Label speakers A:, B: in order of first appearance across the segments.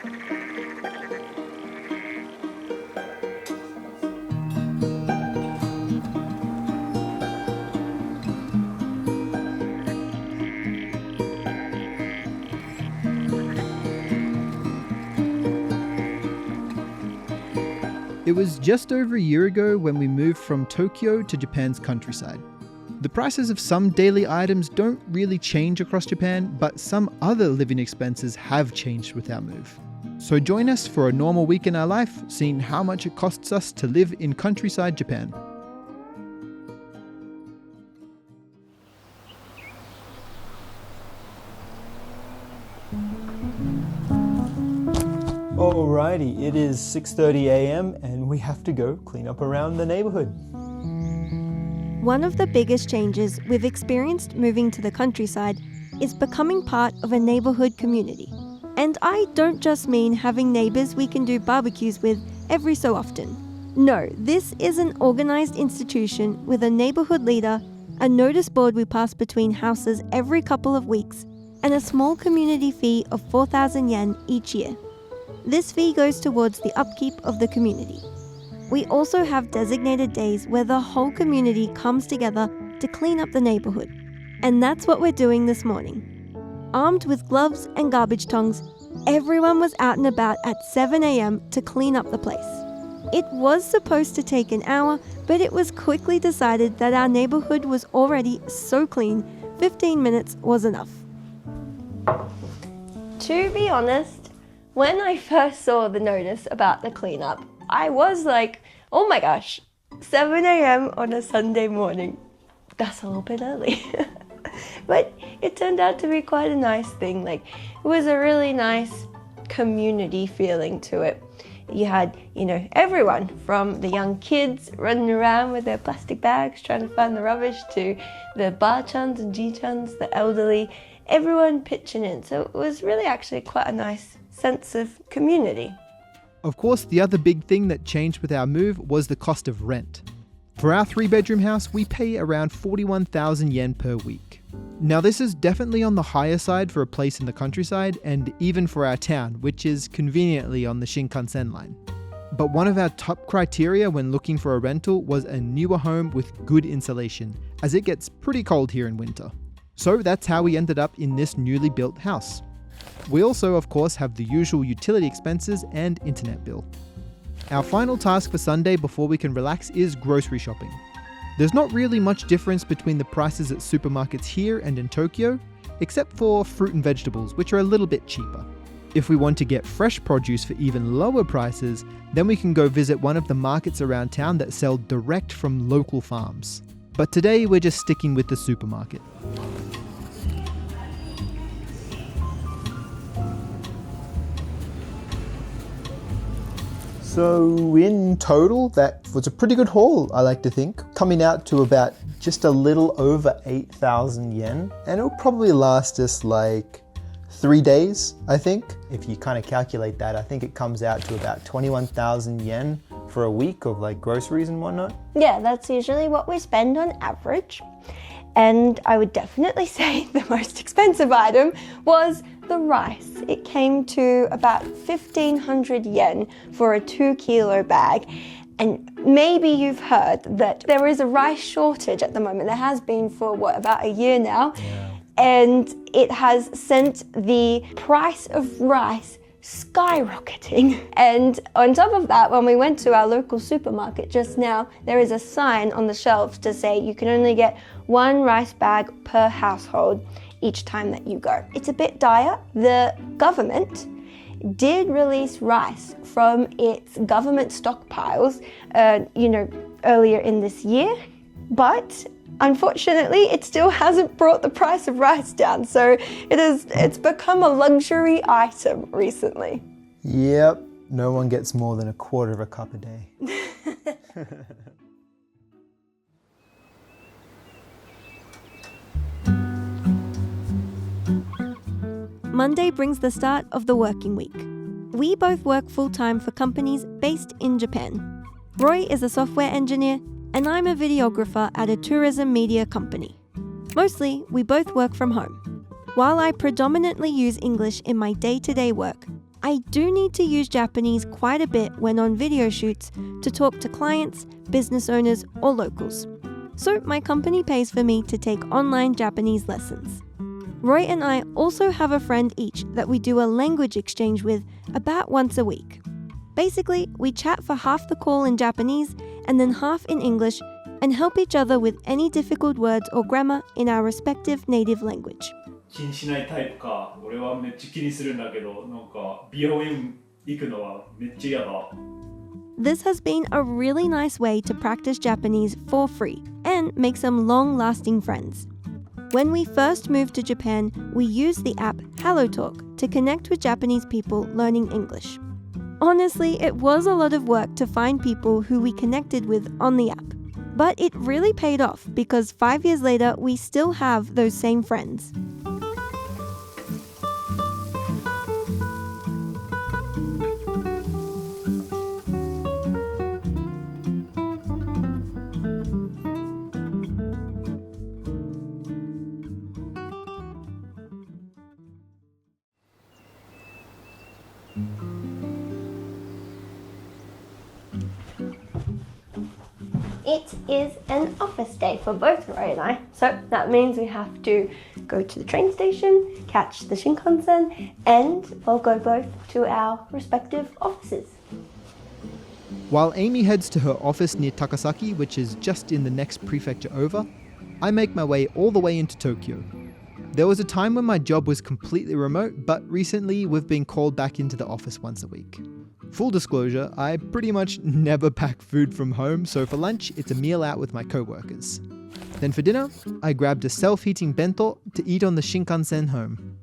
A: It was just over a year ago when we moved from Tokyo to Japan's countryside. The prices of some daily items don't really change across Japan, but some other living expenses have changed with our move. So join us for a normal week in our life, seeing how much it costs us to live in countryside Japan.
B: Alrighty, it is 6:30 a.m. and we have to go clean up around the neighborhood.
C: One of the biggest changes we've experienced moving to the countryside is becoming part of a neighborhood community. And I don't just mean having neighbors we can do barbecues with every so often. No, this is an organized institution with a neighborhood leader, a notice board we pass between houses every couple of weeks, and a small community fee of 4,000 yen each year. This fee goes towards the upkeep of the community. We also have designated days where the whole community comes together to clean up the neighborhood. And that's what we're doing this morning. Armed with gloves and garbage tongs, everyone was out and about at 7 a.m. to clean up the place. It was supposed to take an hour, but it was quickly decided that our neighborhood was already so clean, 15 minutes was enough.
D: To be honest, when I first saw the notice about the cleanup, I was like, oh my gosh, 7 a.m. on a Sunday morning. That's a little bit early. But it turned out to be quite a nice thing. It was a really nice community feeling to it. You had, everyone from the young kids running around with their plastic bags trying to find the rubbish to the ba-chans and ji-chans, the elderly, everyone pitching in. So it was really actually quite a nice sense of community.
A: Of course, the other big thing that changed with our move was the cost of rent. For our 3-bedroom house, we pay around 41,000 yen per week. Now this is definitely on the higher side for a place in the countryside and even for our town, which is conveniently on the Shinkansen line. But one of our top criteria when looking for a rental was a newer home with good insulation, as it gets pretty cold here in winter. So that's how we ended up in this newly built house. We also, of course, have the usual utility expenses and internet bill. Our final task for Sunday before we can relax is grocery shopping. There's not really much difference between the prices at supermarkets here and in Tokyo, except for fruit and vegetables, which are a little bit cheaper. If we want to get fresh produce for even lower prices, then we can go visit one of the markets around town that sell direct from local farms. But today we're just sticking with the supermarket.
B: So in total, that was a pretty good haul, I like to think, coming out to about just a little over 8,000 yen. And it'll probably last us 3 days, I think. If you kind of calculate that, I think it comes out to about 21,000 yen for a week of groceries and whatnot.
D: Yeah, that's usually what we spend on average. And I would definitely say the most expensive item was the rice. It came to about 1,500 yen for a 2-kilo bag. And maybe you've heard that there is a rice shortage at the moment. There has been for, about a year now.
B: Yeah.
D: And it has sent the price of rice skyrocketing. And on top of that, when we went to our local supermarket just now, there is a sign on the shelves to say you can only get 1 rice bag per household each time that you go. It's a bit dire. The government did release rice from its government stockpiles, earlier in this year, but unfortunately, it still hasn't brought the price of rice down, so it's become a luxury item recently.
B: Yep, no one gets more than 1/4 of a cup a day.
C: Monday brings the start of the working week. We both work full-time for companies based in Japan. Roy is a software engineer, and I'm a videographer at a tourism media company. Mostly, we both work from home. While I predominantly use English in my day-to-day work, I do need to use Japanese quite a bit when on video shoots to talk to clients, business owners, or locals. So my company pays for me to take online Japanese lessons. Roy and I also have a friend each that we do a language exchange with about once a week. Basically, we chat for half the call in Japanese and then half in English and help each other with any difficult words or grammar in our respective native language.
E: 気にしないタイプか。俺はめっちゃ気にするんだけど、なんか美容院行くのはめっちゃ嫌だ。
C: This has been a really nice way to practice Japanese for free and make some long-lasting friends. When we first moved to Japan, we used the app HelloTalk to connect with Japanese people learning English. Honestly, it was a lot of work to find people who we connected with on the app. But it really paid off because 5 years later, we still have those same friends.
D: It is an office day for both Roy and I, so that means we have to go to the train station, catch the Shinkansen, and we'll go both to our respective offices.
A: While Amy heads to her office near Takasaki, which is just in the next prefecture over, I make my way all the way into Tokyo. There was a time when my job was completely remote, but recently we've been called back into the office once a week. Full disclosure, I pretty much never pack food from home, so for lunch, it's a meal out with my co-workers. Then for dinner, I grabbed a self-heating bento to eat on the Shinkansen home.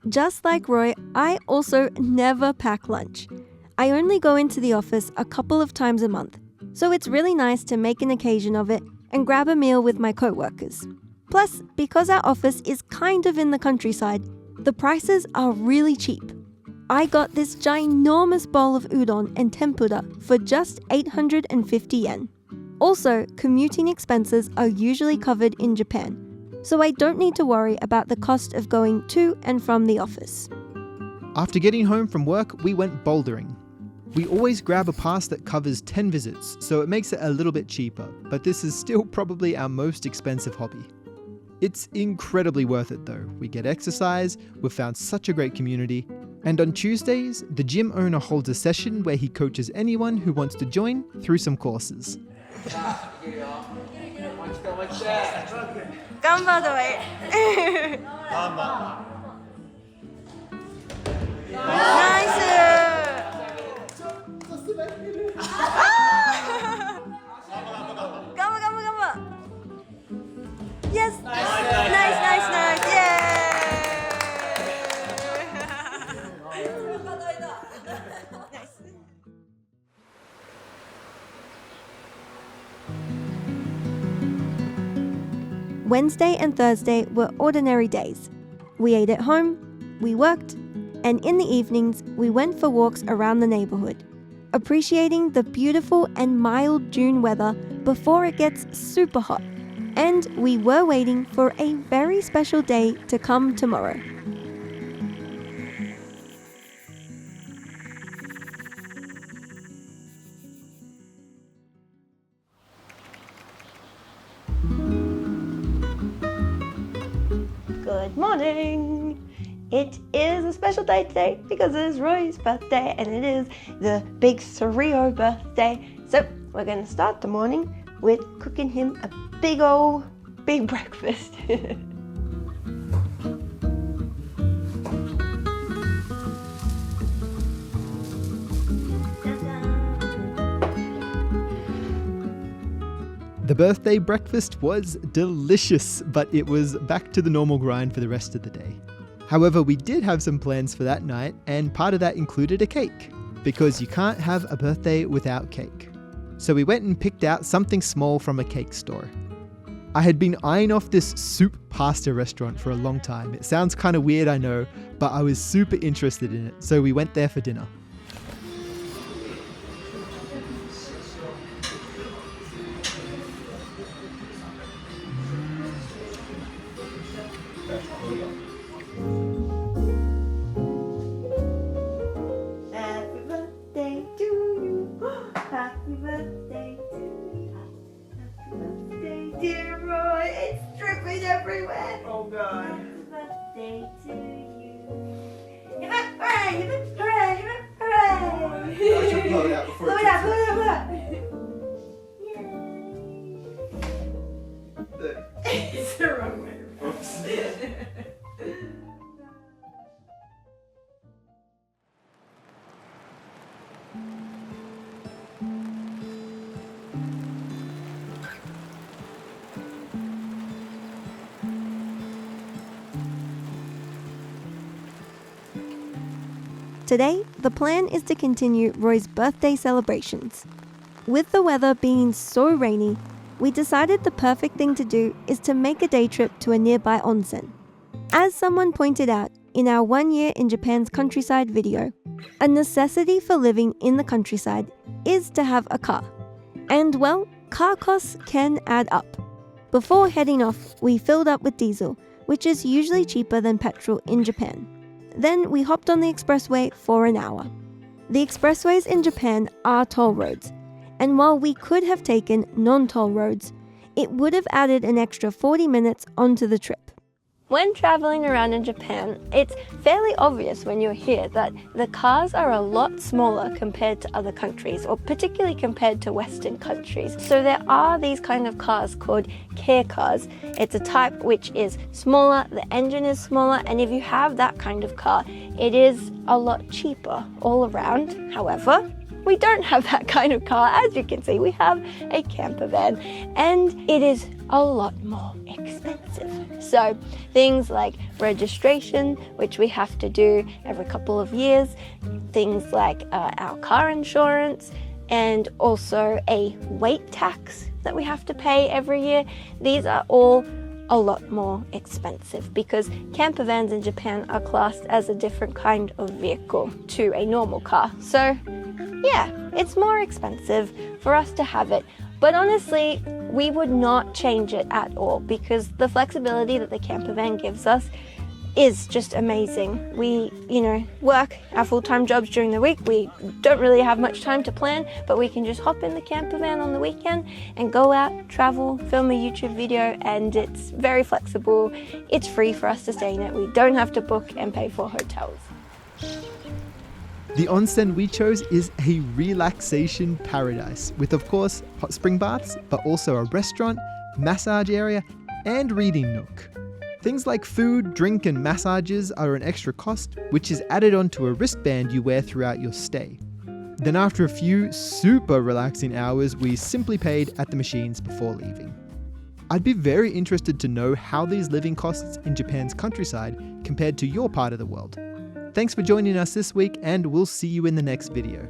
C: Just like Roy, I also never pack lunch. I only go into the office a couple of times a month, so it's really nice to make an occasion of it and grab a meal with my co-workers. Plus, because our office is kind of in the countryside, the prices are really cheap. I got this ginormous bowl of udon and tempura for just 850 yen. Also, commuting expenses are usually covered in Japan, so I don't need to worry about the cost of going to and from the office.
A: After getting home from work, we went bouldering. We always grab a pass that covers 10 visits, so it makes it a little bit cheaper, but this is still probably our most expensive hobby. It's incredibly worth it though. We get exercise, we've found such a great community, and on Tuesdays, the gym owner holds a session where he coaches anyone who wants to join through some courses.
C: Yes! Nice! Yay! Wednesday and Thursday were ordinary days. We ate at home, we worked, and in the evenings we went for walks around the neighborhood, appreciating the beautiful and mild June weather before it gets super hot. And we were waiting for a very special day to come tomorrow.
D: Good morning! It is a special day today because it is Roy's birthday and it is the big Suryo birthday. So we're going to start the morning with cooking him a big breakfast.
A: The birthday breakfast was delicious, but it was back to the normal grind for the rest of the day. However, we did have some plans for that night, and part of that included a cake, because you can't have a birthday without cake. So we went and picked out something small from a cake store. I had been eyeing off this soup pasta restaurant for a long time. It sounds kind of weird, I know, but I was super interested in it, so we went there for dinner.
D: everywhere.
F: Oh God.
D: Happy birthday to you. Hip hip hooray, hip hip hooray, hip hip hooray.
B: I should blow it out before
D: Blow
B: it
D: it out,
B: kicks
D: blow it out, blow it out.
F: It's the wrong way.
B: Oops.
C: Today, the plan is to continue Roy's birthday celebrations. With the weather being so rainy, we decided the perfect thing to do is to make a day trip to a nearby onsen. As someone pointed out in our 1 year in Japan's countryside video, a necessity for living in the countryside is to have a car. And well, car costs can add up. Before heading off, we filled up with diesel, which is usually cheaper than petrol in Japan. Then we hopped on the expressway for an hour. The expressways in Japan are toll roads, and while we could have taken non-toll roads, it would have added an extra 40 minutes onto the trip.
D: When traveling around in Japan, it's fairly obvious when you're here that the cars are a lot smaller compared to other countries, or particularly compared to Western countries. So there are these kind of cars called care cars. It's a type which is smaller, the engine is smaller, and if you have that kind of car, it is a lot cheaper all around. However, we don't have that kind of car. As you can see, we have a campervan, and it is a lot more expensive. So things like registration, which we have to do every couple of years, things like our car insurance, and also a weight tax that we have to pay every year. These are all a lot more expensive because campervans in Japan are classed as a different kind of vehicle to a normal car. So yeah, it's more expensive for us to have it. But honestly, we would not change it at all because the flexibility that the campervan gives us is just amazing. We, work our full-time jobs during the week. We don't really have much time to plan, but we can just hop in the campervan on the weekend and go out, travel, film a YouTube video, and it's very flexible. It's free for us to stay in it. We don't have to book and pay for hotels.
A: The onsen we chose is a relaxation paradise with, of course, hot spring baths, but also a restaurant, massage area, and reading nook. Things like food, drink, and massages are an extra cost, which is added onto a wristband you wear throughout your stay. Then after a few super relaxing hours, we simply paid at the machines before leaving. I'd be very interested to know how these living costs in Japan's countryside compared to your part of the world. Thanks for joining us this week, and we'll see you in the next video.